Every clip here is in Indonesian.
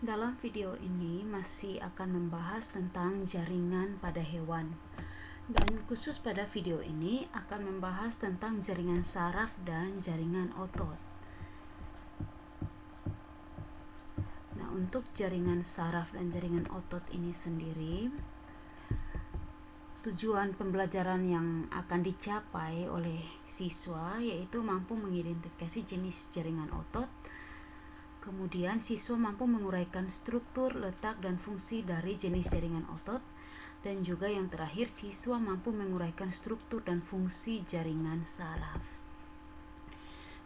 Dalam video ini masih akan membahas tentang jaringan pada hewan. Dan khusus pada video ini akan membahas tentang jaringan saraf dan jaringan otot. Nah, untuk jaringan saraf dan jaringan otot ini sendiri, tujuan pembelajaran yang akan dicapai oleh siswa yaitu mampu mengidentifikasi jenis jaringan otot. Kemudian siswa mampu menguraikan struktur, letak, dan fungsi dari jenis jaringan otot. Dan juga yang terakhir, siswa mampu menguraikan struktur dan fungsi jaringan saraf.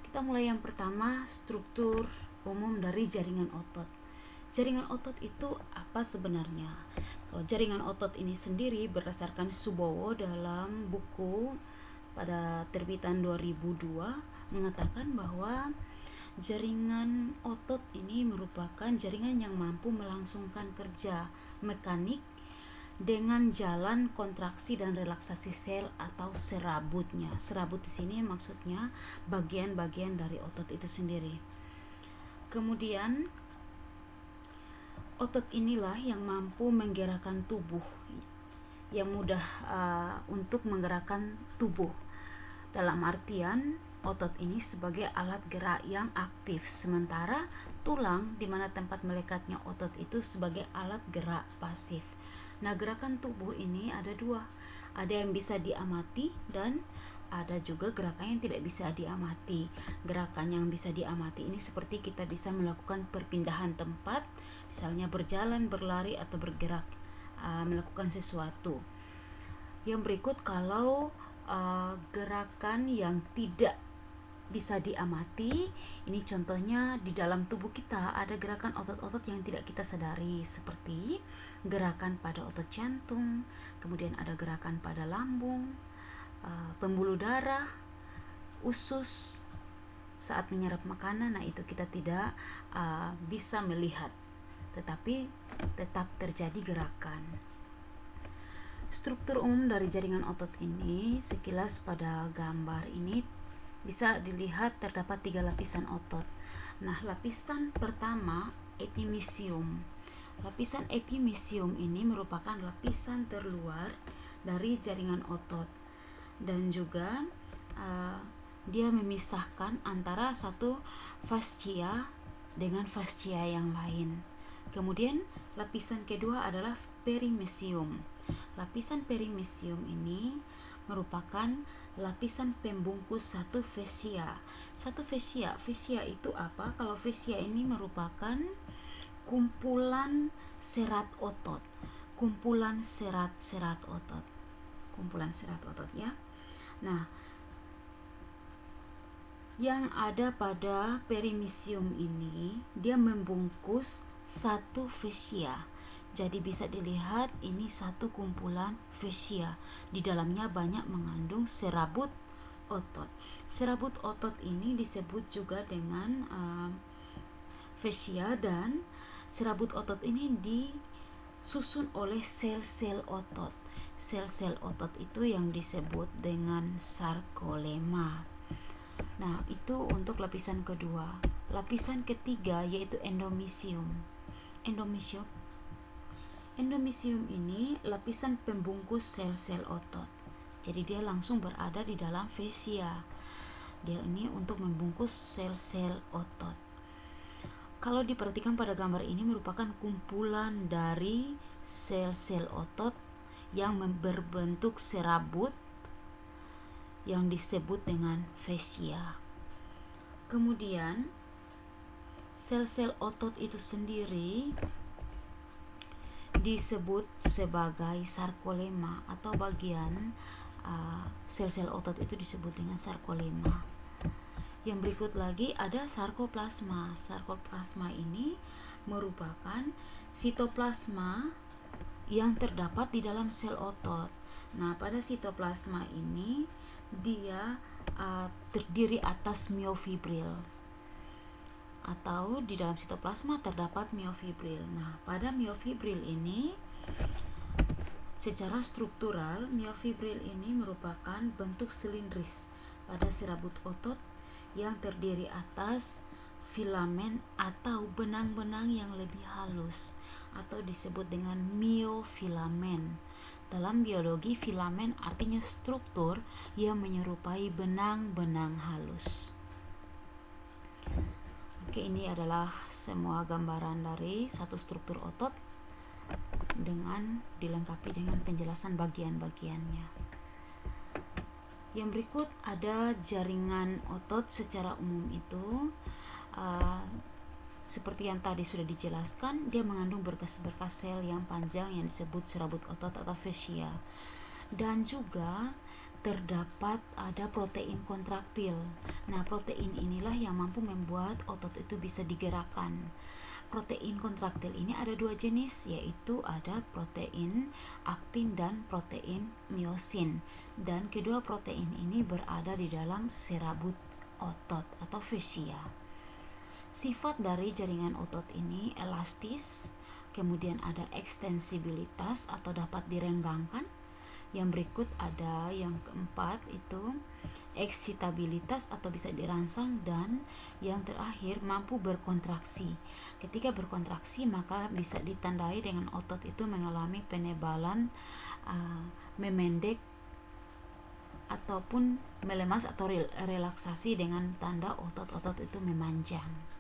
Kita mulai yang pertama, struktur umum dari jaringan otot. Jaringan otot itu apa sebenarnya? Kalau jaringan otot ini sendiri berdasarkan Subowo dalam buku pada terbitan 2002 mengatakan bahwa jaringan otot ini merupakan jaringan yang mampu melangsungkan kerja mekanik dengan jalan kontraksi dan relaksasi sel atau serabutnya. Serabut di sini maksudnya bagian-bagian dari otot itu sendiri. Kemudian otot inilah yang mampu menggerakkan tubuh, yang mudah untuk menggerakkan tubuh. Dalam artian otot ini sebagai alat gerak yang aktif, sementara tulang di mana tempat melekatnya otot itu sebagai alat gerak pasif. Nah, gerakan tubuh ini ada dua, ada yang bisa diamati dan ada juga gerakan yang tidak bisa diamati. Gerakan yang bisa diamati ini seperti kita bisa melakukan perpindahan tempat, misalnya berjalan, berlari, atau bergerak melakukan sesuatu. Yang berikut kalau gerakan yang tidak bisa diamati, ini contohnya di dalam tubuh kita ada gerakan otot-otot yang tidak kita sadari, seperti gerakan pada otot jantung, kemudian ada gerakan pada lambung, pembuluh darah, usus saat menyerap makanan. Nah, itu kita tidak bisa melihat, tetapi tetap terjadi gerakan. Struktur umum dari jaringan otot ini sekilas pada gambar ini bisa dilihat terdapat 3 lapisan otot. Nah, lapisan pertama epimysium. Lapisan epimysium ini merupakan lapisan terluar dari jaringan otot dan juga dia memisahkan antara satu fascia dengan fascia yang lain. Kemudian lapisan kedua adalah perimysium. Lapisan perimysium ini merupakan lapisan pembungkus satu fascia. Fascia itu apa? Kalau fascia ini merupakan kumpulan serat otot. Kumpulan serat otot ya. Nah, yang ada pada perimysium ini dia membungkus satu fascia. Jadi bisa dilihat ini satu kumpulan fascia. Di dalamnya banyak mengandung serabut otot. Serabut otot ini disebut juga dengan fascia, dan serabut otot ini disusun oleh sel-sel otot. Sel-sel otot itu yang disebut dengan sarkolema. Nah, itu untuk lapisan kedua. Lapisan ketiga yaitu endomysium. Endomysium ini lapisan pembungkus sel-sel otot. Jadi dia langsung berada di dalam fascia. Dia ini untuk membungkus sel-sel otot. Kalau diperhatikan pada gambar ini merupakan kumpulan dari sel-sel otot yang berbentuk serabut yang disebut dengan fascia. Kemudian sel-sel otot itu sendiri disebut sebagai sarkolema, atau bagian sel-sel otot itu disebut dengan sarkolema. Yang berikut lagi ada sarkoplasma. Sarkoplasma ini merupakan sitoplasma yang terdapat di dalam sel otot. Nah, pada sitoplasma ini dia terdiri atas miofibril, atau di dalam sitoplasma terdapat miofibril. Nah, pada miofibril ini secara struktural miofibril ini merupakan bentuk silindris pada serabut otot yang terdiri atas filamen atau benang-benang yang lebih halus atau disebut dengan miofilamen. Dalam biologi, filamen artinya struktur yang menyerupai benang-benang halus. Oke, ini adalah semua gambaran dari satu struktur otot dengan dilengkapi dengan penjelasan bagian-bagiannya. Yang berikut ada jaringan otot secara umum itu seperti yang tadi sudah dijelaskan, dia mengandung berkas-berkas sel yang panjang yang disebut serabut otot atau fascia. Dan juga terdapat ada protein kontraktil. Nah, protein inilah yang mampu membuat otot itu bisa digerakkan. Protein kontraktil ini ada dua jenis, yaitu ada protein aktin dan protein miosin. Dan kedua protein ini berada di dalam serabut otot atau fascia. Sifat dari jaringan otot ini elastis, kemudian ada ekstensibilitas atau dapat direnggangkan. Yang berikut ada yang keempat itu eksitabilitas atau bisa dirangsang, dan yang terakhir mampu berkontraksi. Ketika berkontraksi maka bisa ditandai dengan otot itu mengalami penebalan, memendek ataupun melemas atau relaksasi dengan tanda otot-otot itu memanjang.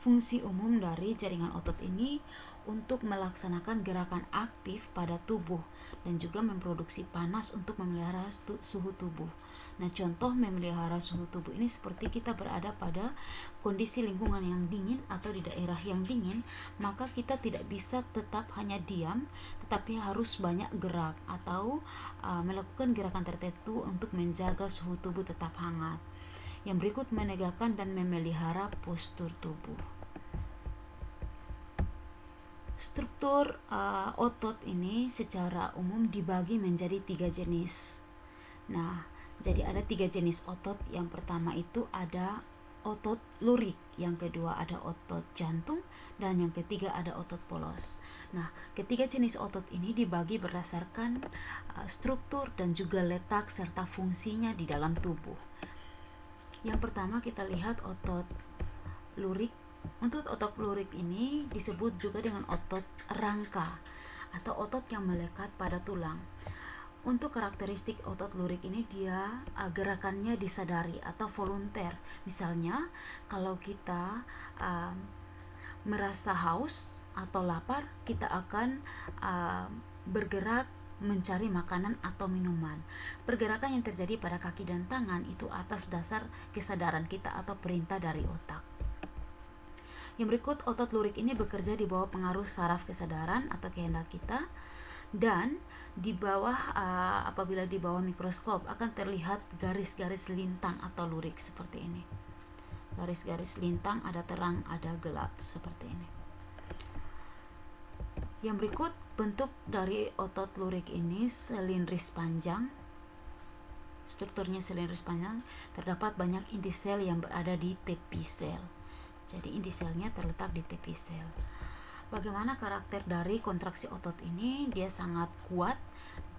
Fungsi umum dari jaringan otot ini untuk melaksanakan gerakan aktif pada tubuh dan juga memproduksi panas untuk memelihara suhu tubuh. Nah, contoh memelihara suhu tubuh ini seperti kita berada pada kondisi lingkungan yang dingin atau di daerah yang dingin, maka kita tidak bisa tetap hanya diam, tetapi harus banyak gerak atau melakukan gerakan tertentu untuk menjaga suhu tubuh tetap hangat. Yang berikut menegakkan dan memelihara postur tubuh. Struktur otot ini secara umum dibagi menjadi 3 jenis. Nah, jadi ada 3 jenis otot. Yang pertama itu ada otot lurik, yang kedua ada otot jantung, dan yang ketiga ada otot polos. Nah, ketiga jenis otot ini dibagi berdasarkan struktur dan juga letak serta fungsinya di dalam tubuh. Yang pertama kita lihat otot lurik. Untuk otot lurik ini disebut juga dengan otot rangka atau otot yang melekat pada tulang. Untuk karakteristik otot lurik ini dia gerakannya disadari atau volunteer. Misalnya kalau kita merasa haus atau lapar, kita akan bergerak mencari makanan atau minuman. Pergerakan yang terjadi pada kaki dan tangan itu atas dasar kesadaran kita atau perintah dari otak. Yang berikut, otot lurik ini bekerja di bawah pengaruh saraf kesadaran atau kehendak kita, dan di bawah apabila di bawah mikroskop akan terlihat garis-garis lintang atau lurik seperti ini. Garis-garis lintang, ada terang, ada gelap seperti ini. Yang berikut bentuk dari otot lurik ini silindris panjang. Strukturnya silindris panjang, terdapat banyak inti sel yang berada di tepi sel. Jadi inti selnya terletak di tepi sel. Bagaimana karakter dari kontraksi otot ini? Dia sangat kuat,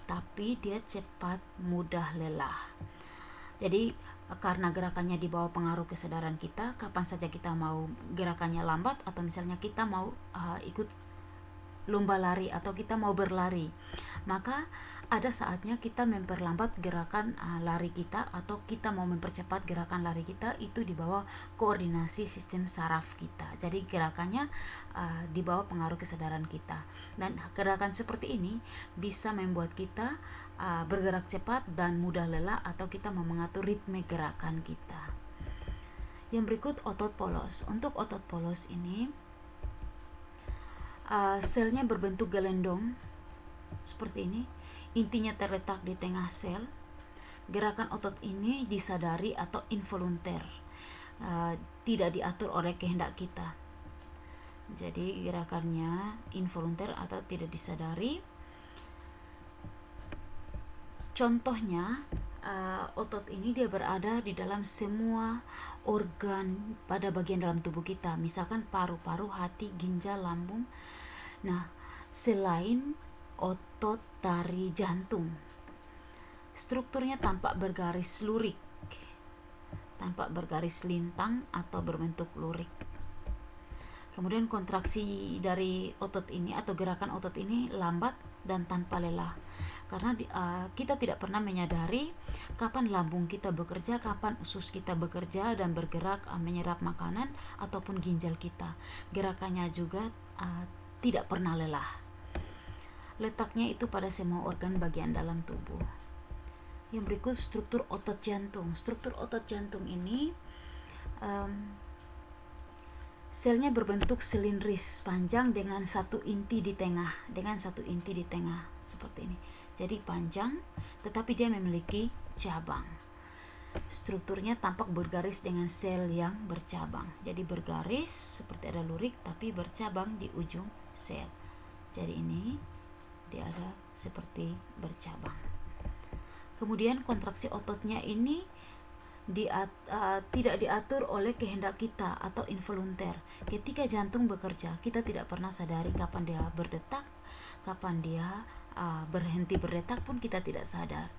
tapi dia cepat mudah lelah. Jadi karena gerakannya di bawah pengaruh kesadaran kita, kapan saja kita mau gerakannya lambat, atau misalnya kita mau ikut lomba lari atau kita mau berlari, maka ada saatnya kita memperlambat gerakan lari kita, atau kita mau mempercepat gerakan lari kita, itu di bawah koordinasi sistem saraf kita. Jadi gerakannya di bawah pengaruh kesadaran kita, dan gerakan seperti ini bisa membuat kita bergerak cepat dan mudah lelah, atau kita mau mengatur ritme gerakan kita. Yang berikut otot polos. Untuk otot polos ini selnya berbentuk gelendong seperti ini. Intinya terletak di tengah sel. Gerakan otot ini disadari atau involunter, tidak diatur oleh kehendak kita. Jadi gerakannya involunter atau tidak disadari. Contohnya, otot ini dia berada di dalam semua organ pada bagian dalam tubuh kita, misalkan paru-paru, hati, ginjal, lambung. Nah, selain otot tari jantung, strukturnya tampak bergaris lurik, tampak bergaris lintang atau berbentuk lurik. Kemudian kontraksi dari otot ini atau gerakan otot ini lambat dan tanpa lelah, karena kita tidak pernah menyadari kapan lambung kita bekerja, kapan usus kita bekerja dan bergerak menyerap makanan ataupun ginjal kita. Gerakannya juga tidak pernah lelah. Letaknya itu pada semua organ bagian dalam tubuh. Yang berikut struktur otot jantung. Struktur otot jantung ini selnya berbentuk silindris panjang dengan satu inti di tengah, seperti ini. Jadi panjang, tetapi dia memiliki cabang. Strukturnya tampak bergaris dengan sel yang bercabang. Jadi bergaris seperti ada lurik, tapi bercabang di ujung sel. Jadi ini dia ada seperti bercabang. Kemudian kontraksi ototnya ini tidak diatur oleh kehendak kita atau involunter. Ketika jantung bekerja, kita tidak pernah sadari kapan dia berdetak, kapan dia berhenti berdetak pun kita tidak sadar.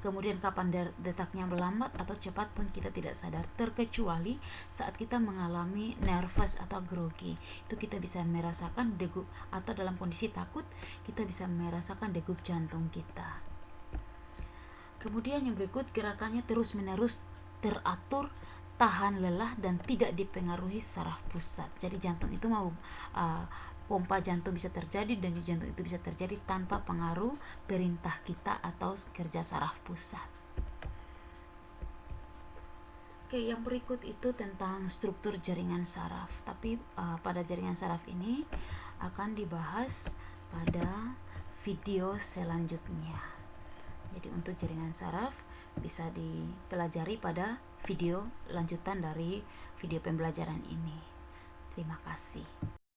Kemudian kapan detaknya melambat atau cepat pun kita tidak sadar, terkecuali saat kita mengalami nervous atau grogi. Itu kita bisa merasakan degup, atau dalam kondisi takut kita bisa merasakan degup jantung kita. Kemudian yang berikut, gerakannya terus menerus teratur, tahan lelah, dan tidak dipengaruhi saraf pusat. Jadi jantung itu mau pompa jantung bisa terjadi dan jantung itu bisa terjadi tanpa pengaruh perintah kita atau kerja saraf pusat. Oke, yang berikut itu tentang struktur jaringan saraf. Tapi pada jaringan saraf ini akan dibahas pada video selanjutnya. Jadi untuk jaringan saraf bisa dipelajari pada video lanjutan dari video pembelajaran ini. Terima kasih.